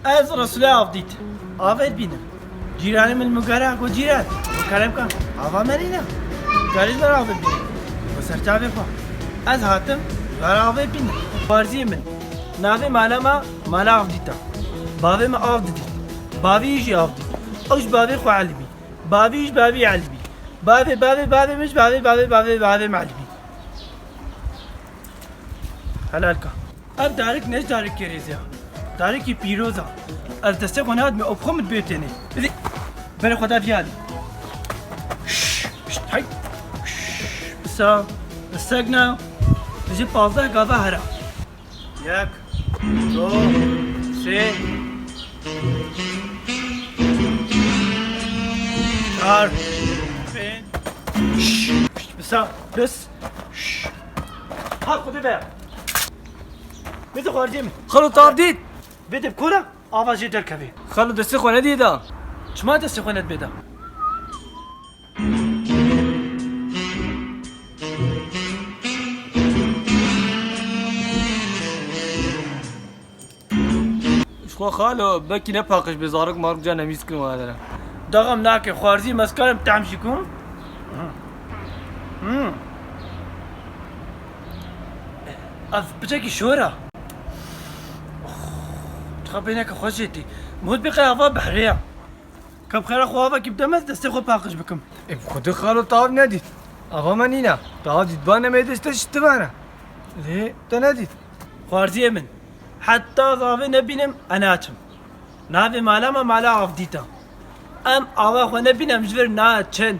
از رسول عبدیت آفت بینم جیرانی من مگره کو جیران کلام کن آوا منی نه گاریش بر آفت بینم و سرچاوی خوا از هاتم بر آفت بینم فارزی من ناوی مالا مالا عبدیتا باوی ما عبدیت باویش عبدیت اوش باوی خو علبی باویش باوی علبی باوی مش باوی معلبی حلال کن اب دارک نش دارک کریزیا دارکی پیروزا از دسته قنات می ابخمت بیتنی بدی بره خدا بیادی هاي بسا بسقنا بجي 15 قابا هرا ياك دو سه چهار بسا بس ها خودی بیا بده خارجی من خلو طاب دید بده بکولا آوازی در کبی خلو دستی خونه دیدا چما دستی خونت بده شخوا خالو بکی نپاقش بزارک مارک جا نمیز کنم آدره داغم ناکه خوارزی مسکرم تعمشی کن از بچه شورا تخبينك خوشيتي موت بقى هوا بحرية كم خير اخوها كيف دمت دستي باقش بكم خود خالو طاب ندید آقا من اینا طاب دید با نمیدشته شتبانه ليه تندید خوارزية من حتى ضافي نبينم اناتم نافي مالا ما مالا عفديتا ام اوا خو نبينم جبر ناتشن